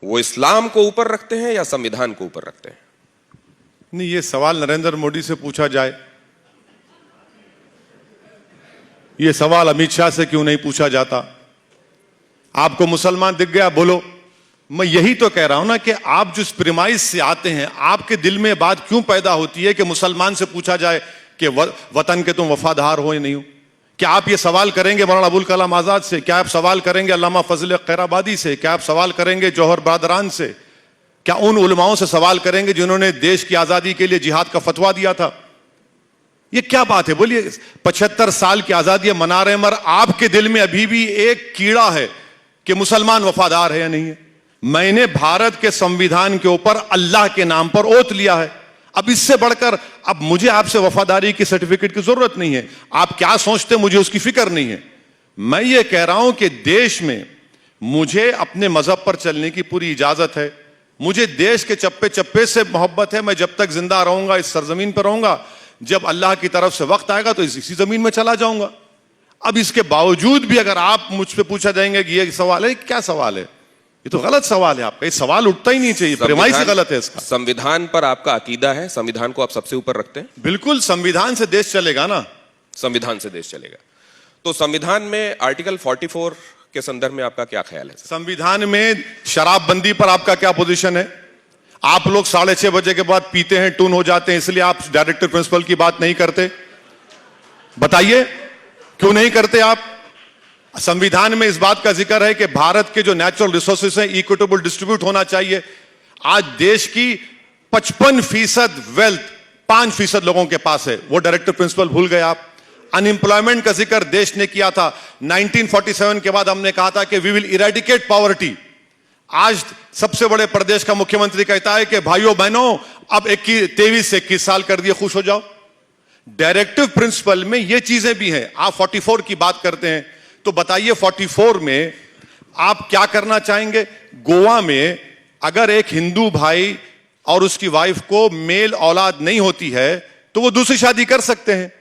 वो इस्लाम को ऊपर रखते हैं या संविधान को ऊपर रखते हैं? नहीं, ये सवाल नरेंद्र मोदी से पूछा जाए, ये सवाल अमित शाह से क्यों नहीं पूछा जाता? आपको मुसलमान दिख गया, बोलो। मैं यही तो कह रहा हूं ना कि आप जिस प्रिमाइस से आते हैं, आपके दिल में बात क्यों पैदा होती है कि मुसलमान से पूछा जाए कि वतन के तुम वफादार हो या नहीं हो? क्या आप ये सवाल करेंगे मौलाना अबुल कलाम आजाद से? क्या आप सवाल करेंगे अल्लामा फजल खैराबादी से? क्या आप सवाल करेंगे जौहर बरदरान से? क्या उन उलमाओं से सवाल करेंगे जिन्होंने देश की आजादी के लिए जिहाद का फतवा दिया था? ये क्या बात है? बोलिए, 75 साल की आजादी मना रहे हैं, मगर आपके दिल में अभी भी एक कीड़ा है कि मुसलमान वफादार है या नहीं है। मैंने भारत के संविधान के ऊपर अल्लाह के नाम पर ओथ लिया है। अब इससे बढ़कर अब मुझे आपसे वफादारी की सर्टिफिकेट की जरूरत नहीं है। आप क्या सोचते, मुझे उसकी फिक्र नहीं है। मैं ये कह रहा हूं कि देश में मुझे अपने मजहब पर चलने की पूरी इजाजत है। मुझे देश के चप्पे चप्पे से मोहब्बत है। मैं जब तक जिंदा रहूंगा, इस सरजमीन पर रहूंगा, जब अल्लाह की तरफ से वक्त आएगा तो इसी जमीन में चला जाऊंगा। अब इसके बावजूद भी अगर आप मुझ पे पूछा जाएंगे कि ये सवाल है, क्या सवाल है? ये तो गलत सवाल है। आपका ये सवाल उठता ही नहीं चाहिए, प्रेमाइस गलत है इसका। संविधान पर आपका अकीदा है, संविधान को आप सबसे ऊपर रखते हैं? बिल्कुल, संविधान से देश चलेगा ना। संविधान से देश चलेगा। तो संविधान में आर्टिकल 44 के संदर्भ में आपका क्या ख्याल है? संविधान में शराबबंदी पर आपका क्या पोजीशन है? आप लोग 6:30 बजे के बाद पीते हैं, टून हो जाते हैं, इसलिए आप डायरेक्टर प्रिंसिपल की बात नहीं करते। बताइए क्यों नहीं करते आप? संविधान में इस बात का जिक्र है कि भारत के जो नेचुरल रिसोर्सेस हैं इक्विटेबल डिस्ट्रीब्यूट होना चाहिए। आज देश की 55% वेल्थ 5% लोगों के पास है, वो डायरेक्टर प्रिंसिपल भूल गए आप। अनएम्प्लॉयमेंट का जिक्र देश ने किया था। 1947 के बाद हमने कहा था कि वी विल इरेडिकेट पॉवर्टी। आज सबसे बड़े प्रदेश का मुख्यमंत्री कहता है कि भाइयों बहनों, अब 23 से 21 साल कर दिए, खुश हो जाओ। डायरेक्टिव प्रिंसिपल में ये चीजें भी हैं। आप 44 की बात करते हैं, तो बताइए 44 में आप क्या करना चाहेंगे? गोवा में अगर एक हिंदू भाई और उसकी वाइफ को मेल औलाद नहीं होती है तो वो दूसरी शादी कर सकते हैं।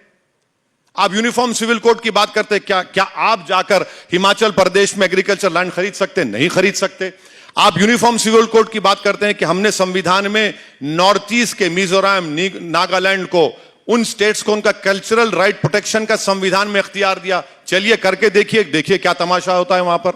आप यूनिफॉर्म सिविल कोड की बात करते हैं, क्या आप जाकर हिमाचल प्रदेश में एग्रीकल्चर लैंड खरीद सकते हैं? नहीं खरीद सकते। आप यूनिफॉर्म सिविल कोड की बात करते हैं कि हमने संविधान में नॉर्थ ईस्ट के मिजोरम, नागालैंड को, उन स्टेट्स को उनका कल्चरल राइट प्रोटेक्शन का संविधान में इख्तियार दिया। चलिए करके देखिए क्या तमाशा होता है वहां पर।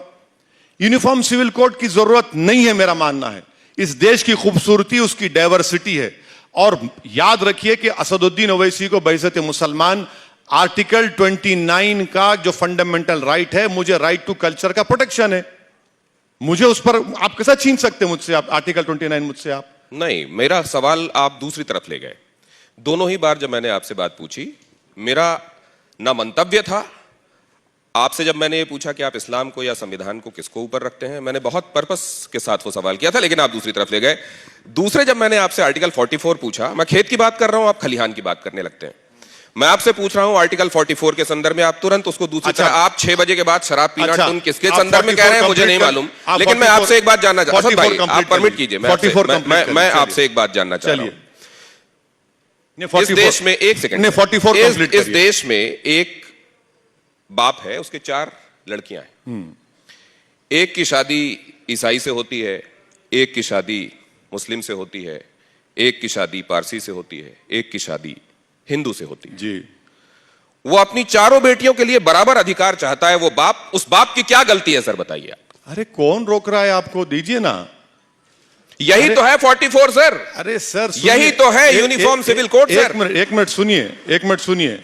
यूनिफॉर्म सिविल कोड की जरूरत नहीं है, मेरा मानना है। इस देश की खूबसूरती उसकी डाइवर्सिटी है। और याद रखिए कि असदुद्दीन ओवैसी को बइज़्ज़त मुसलमान आर्टिकल 29 का जो फंडामेंटल राइट है, मुझे राइट टू कल्चर का प्रोटेक्शन है। मुझे उस पर आप कैसा छीन सकते हैं मुझसे? आप आर्टिकल 29 मुझसे आप नहीं, मेरा सवाल आप दूसरी तरफ ले गए। दोनों ही बार जब मैंने आपसे बात पूछी, मेरा ना मंतव्य था आपसे जब मैंने ये पूछा कि आप इस्लाम को या संविधान को किसको ऊपर रखते हैं, मैंने बहुत पर्पस के साथ वो सवाल किया था, लेकिन आप दूसरी तरफ ले गए। दूसरे जब मैंने आपसे आर्टिकल 44 पूछा, मैं खेत की बात कर रहा हूं, आप खलिहान की बात करने लगते हैं। मैं आपसे पूछ रहा हूं आर्टिकल 44 के संदर्भ में, आप तुरंत उसको दूसरी तरफ। आप 6 बजे के बाद शराब पीना तुम किसके संदर्भ में कह रहे हैं मुझे नहीं मालूम, लेकिन मैं आपसे एक बात जानना चाहता हूं। आप परमिट कीजिए, मैं आपसे एक बात जानना चाह रहा हूं। इस देश में एक सेकंड, इस देश में एक बाप है, उसके 4 लड़कियां हैं। एक की शादी ईसाई से होती है, एक की शादी मुस्लिम से होती है, एक की शादी पारसी से होती है, एक की शादी हिंदू से होती है जी। वो अपनी 4 बेटियों के लिए बराबर अधिकार चाहता है। वो बाप, उस बाप की क्या गलती है सर, बताइए आप। अरे कौन रोक रहा है आपको? दीजिए ना। यही तो है 44 सर। अरे सर यही तो है यूनिफॉर्म सिविल कोड सर। एक मिनट सुनिए।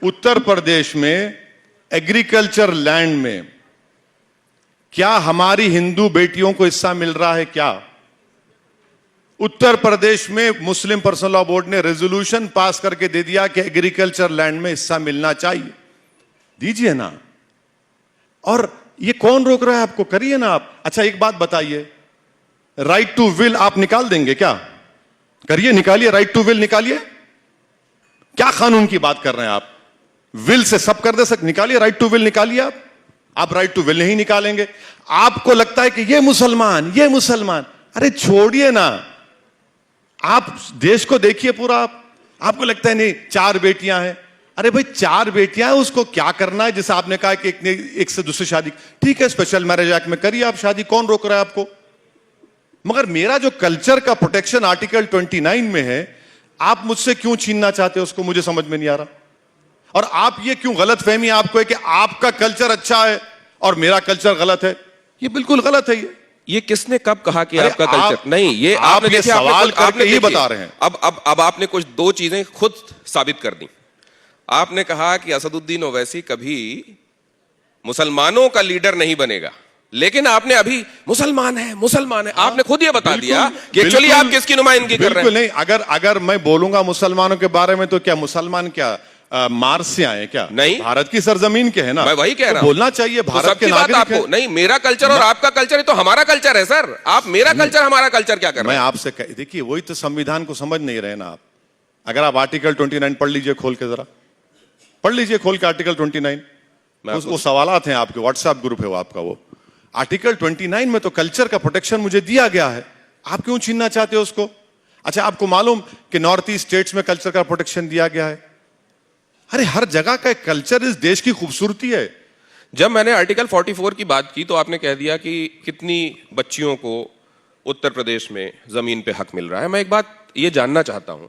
उत्तर प्रदेश में एग्रीकल्चर लैंड में क्या हमारी हिंदू बेटियों को हिस्सा मिल रहा है? क्या उत्तर प्रदेश में मुस्लिम पर्सनल लॉ बोर्ड ने रेजोल्यूशन पास करके दे दिया कि एग्रीकल्चर लैंड में हिस्सा मिलना चाहिए? दीजिए ना। और ये कौन रोक रहा है आपको? करिए ना आप। अच्छा एक बात बताइए, राइट टू विल आप निकाल देंगे क्या? करिए, निकालिए, राइट टू विल निकालिए। क्या कानून की बात कर रहे हैं आप? विल से सब कर दे सकते, निकालिए, राइट टू विल निकालिए आप राइट टू विल नहीं निकालेंगे। आपको लगता है कि ये मुसलमान, अरे छोड़िए ना। आप देश को देखिए पूरा। आपको लगता है नहीं 4 बेटियां हैं, अरे भाई 4 बेटियां हैं, उसको क्या करना है? जैसे आपने कहा कि एक से दूसरी शादी, ठीक है, स्पेशल मैरिज एक्ट में करिए आप शादी, कौन रोक रहा है आपको? मगर मेरा जो कल्चर का प्रोटेक्शन आर्टिकल 29 में है, आप मुझसे क्यों छीनना चाहते हो उसको, मुझे समझ में नहीं आ रहा। और आप ये क्यों गलतफहमी आपको है कि आपका कल्चर अच्छा है और मेरा कल्चर गलत है? ये बिल्कुल गलत है। ये किसने कब कहा कि अरे आपका कल्चर नहीं, ये आप आपने ये देखिए, सवाल करके आपने ही देखिए, बता रहे हैं। अब आपने कुछ दो चीजें खुद साबित कर दी। आपने कहा कि असदुद्दीन ओवैसी कभी मुसलमानों का लीडर नहीं बनेगा, लेकिन आपने अभी मुसलमान है आपने खुद ये बता दिया कि एक्चुअली आप किसकी नुमाइंदगी कर रहे हैं। बिल्कुल नहीं। अगर मैं बोलूंगा मुसलमानों के बारे में तो क्या मुसलमान क्या मार्स से आए क्या? नहीं, भारत की सरजमीन के है ना। मैं वही कह रहा हूं, बोलना चाहिए भारत के नागरिक आपको है। नहीं, मेरा कल्चर और आपका कल्चर है तो हमारा कल्चर है सर। आप मेरा कल्चर हमारा कल्चर क्या कर रहे मैं हैं? आपसे देखिए, वही तो संविधान को समझ नहीं रहे ना आप। अगर आप आर्टिकल 29 पढ़ लीजिए खोल के, जरा पढ़ लीजिए खोल के आर्टिकल 29। वो सवालात हैं आपके, व्हाट्सएप ग्रुप है वो आपका। वो आर्टिकल 29 में तो कल्चर का प्रोटेक्शन मुझे दिया गया है, आप क्यों छीनना चाहते हो उसको? अच्छा, आपको मालूम कि नॉर्थ ईस्ट स्टेट्स में कल्चर का प्रोटेक्शन दिया गया है? अरे हर जगह का कल्चर इस देश की खूबसूरती है। जब मैंने आर्टिकल 44 की बात की तो आपने कह दिया कि कितनी बच्चियों को उत्तर प्रदेश में जमीन पे हक मिल रहा है। मैं एक बात ये जानना चाहता हूं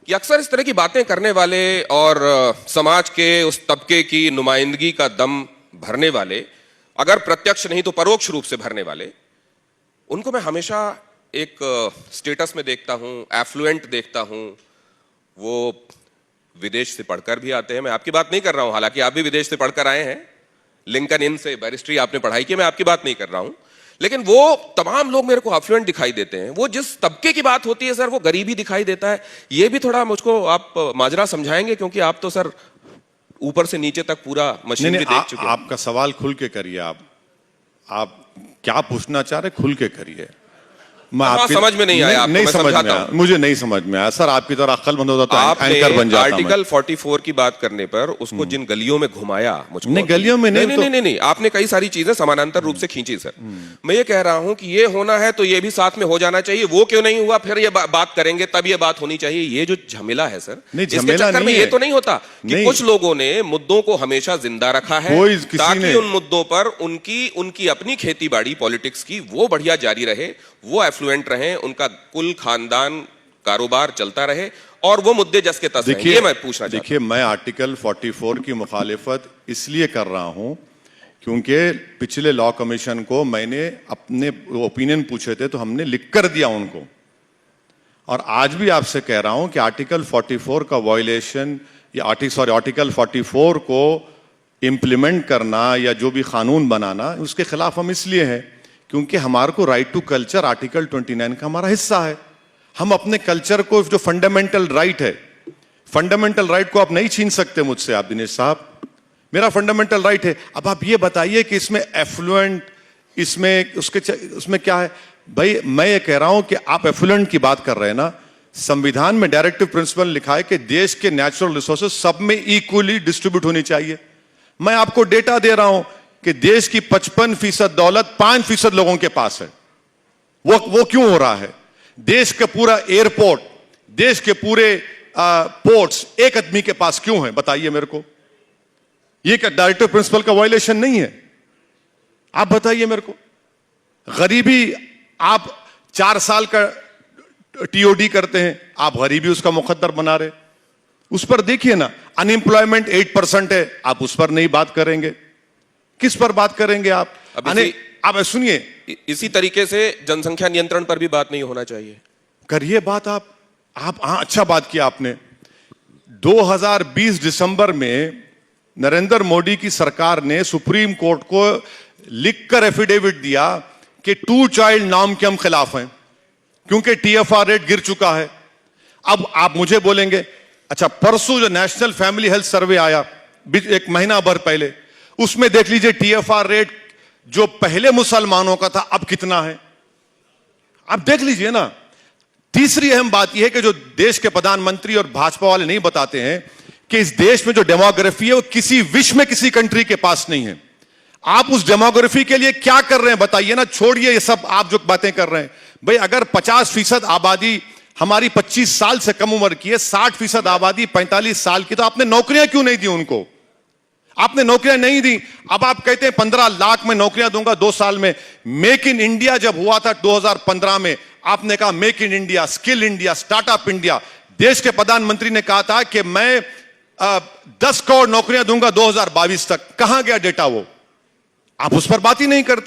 कि अक्सर इस तरह की बातें करने वाले और समाज के उस तबके की नुमाइंदगी का दम भरने वाले, अगर प्रत्यक्ष नहीं तो परोक्ष रूप से भरने वाले, उनको मैं हमेशा एक स्टेटस में देखता हूं, एफ्लुएंट देखता हूं। वो विदेश से पढ़कर भी आते हैं। मैं आपकी बात नहीं कर रहा हूं, हालांकि आप भी विदेश से पढ़कर आए हैं, लिंकन इन से बैरिस्ट्री आपने पढ़ाई की, मैं आपकी बात नहीं कर रहा हूं। लेकिन वो तमाम लोग मेरे को एफ्लुएंट दिखाई देते हैं। वो जिस तबके की बात होती है सर, वो गरीबी दिखाई देता है। ये भी थोड़ा मुझको आप माजरा समझाएंगे, क्योंकि आप तो सर ऊपर से नीचे तक पूरा मशीन भी देख चुके हैं। आपका सवाल खुल के करिए। आप क्या पूछना चाह रहे, खुल के करिए। मैं आपकी समझ में नहीं आया आपको, नहीं मैं समझ में समझाता आया, मुझे नहीं समझ में आया सर। आपकी तरह अक्लमंद होता तो एंकर बन जाता। आर्टिकल 44 की बात करने पर उसको जिन गलियों में घुमाया, मुझको नहीं, गलियों में नहीं, नहीं, आपने कई सारी चीजें समानांतर रूप से खींची सर। मैं ये कह रहा हूं कि ये होना है तो ये भी साथ में हो जाना चाहिए। वो क्यों नहीं हुआ, फिर ये बात करेंगे, तब ये बात होनी चाहिए। ये जो झमेला है सर, इसके चक्कर में ये तो नहीं होता कि कुछ लोगों ने मुद्दों को हमेशा जिंदा रखा है ताकि उन मुद्दों पर उनकी अपनी खेती बाड़ी पॉलिटिक्स की वो बढ़िया जारी रहे, वो एफ्लुएंट रहे, उनका कुल खानदान कारोबार चलता रहे और वो मुद्दे जस के तस रहें। ये मैं पूछना चाहता हूं। देखिए, मैं आर्टिकल 44 की मुखालिफत इसलिए कर रहा हूं क्योंकि पिछले लॉ कमीशन को मैंने अपने ओपिनियन पूछे थे तो हमने लिख कर दिया उनको। और आज भी आपसे कह रहा हूं कि आर्टिकल 44 का वायलेशन या आर्टिकल 44 को इंप्लीमेंट करना या जो भी कानून बनाना, उसके खिलाफ हम इसलिए हैं क्योंकि हमारे को राइट टू कल्चर आर्टिकल 29 का हमारा हिस्सा है। हम अपने कल्चर को, जो फंडामेंटल राइट है, फंडामेंटल राइट को आप नहीं छीन सकते मुझसे। आप दिनेश साहब, मेरा फंडामेंटल राइट है। अब आप ये बताइए कि इसमें एफ्लुएंट, उसमें क्या है? भाई मैं ये कह रहा हूं कि आप एफ्लुएंट की बात कर रहे हैं ना, संविधान में डायरेक्टिव प्रिंसिपल लिखा है कि देश के नेचुरल रिसोर्सेज सब में इक्वली डिस्ट्रीब्यूट होनी चाहिए। मैं आपको डेटा दे रहा हूं कि देश की 55% दौलत 5% लोगों के पास है। वो क्यों हो रहा है? देश का पूरा एयरपोर्ट, देश के पूरे पोर्ट्स एक आदमी के पास क्यों है? बताइए मेरे को। ये क्या डायरेक्टिव प्रिंसिपल का वायलेशन नहीं है? आप बताइए मेरे को। गरीबी, आप 4 साल का टीओडी करते हैं, आप गरीबी उसका मुकद्दर बना रहे। उस पर देखिए ना, अनएम्प्लॉयमेंट 8% है, आप उस पर नहीं बात करेंगे। किस पर बात करेंगे आप? आप सुनिए, इसी तरीके से जनसंख्या नियंत्रण पर भी बात नहीं होना चाहिए? करिए बात आप। हाँ, अच्छा बात किया आपने। 2020 दिसंबर में नरेंद्र मोदी की सरकार ने सुप्रीम कोर्ट को लिखकर एफिडेविट दिया कि 2 चाइल्ड नॉर्म के हम खिलाफ हैं क्योंकि टीएफआर रेट गिर चुका है। अब आप मुझे बोलेंगे, अच्छा परसों जो नेशनल फैमिली हेल्थ सर्वे आया 1 महीना भर पहले, उसमें देख लीजिए टीएफआर रेट जो पहले मुसलमानों का था अब कितना है, आप देख लीजिए ना। तीसरी अहम बात यह है कि जो देश के प्रधानमंत्री और भाजपा वाले नहीं बताते हैं कि इस देश में जो डेमोग्राफी है वो किसी विश्व में किसी कंट्री के पास नहीं है। आप उस डेमोग्राफी के लिए क्या कर रहे हैं बताइए ना। छोड़िए ये सब आप जो बातें कर रहे हैं। भाई अगर 50% आबादी हमारी 25 साल से कम उम्र की है, 60% आबादी 45 साल की, तो आपने नौकरियां क्यों नहीं दी उनको? आपने नौकरियां नहीं दी। अब आप कहते हैं 15 लाख में नौकरियां दूंगा 2 साल में। मेक इन इंडिया जब हुआ था 2015 में, आपने कहा make in India, skill India, startup India. देश के प्रधानमंत्री ने कहा था कि मैं 10 करोड़ नौकरियां दूंगा 2022 तक। कहां गया डेटा? वो आप उस पर बात ही नहीं करते।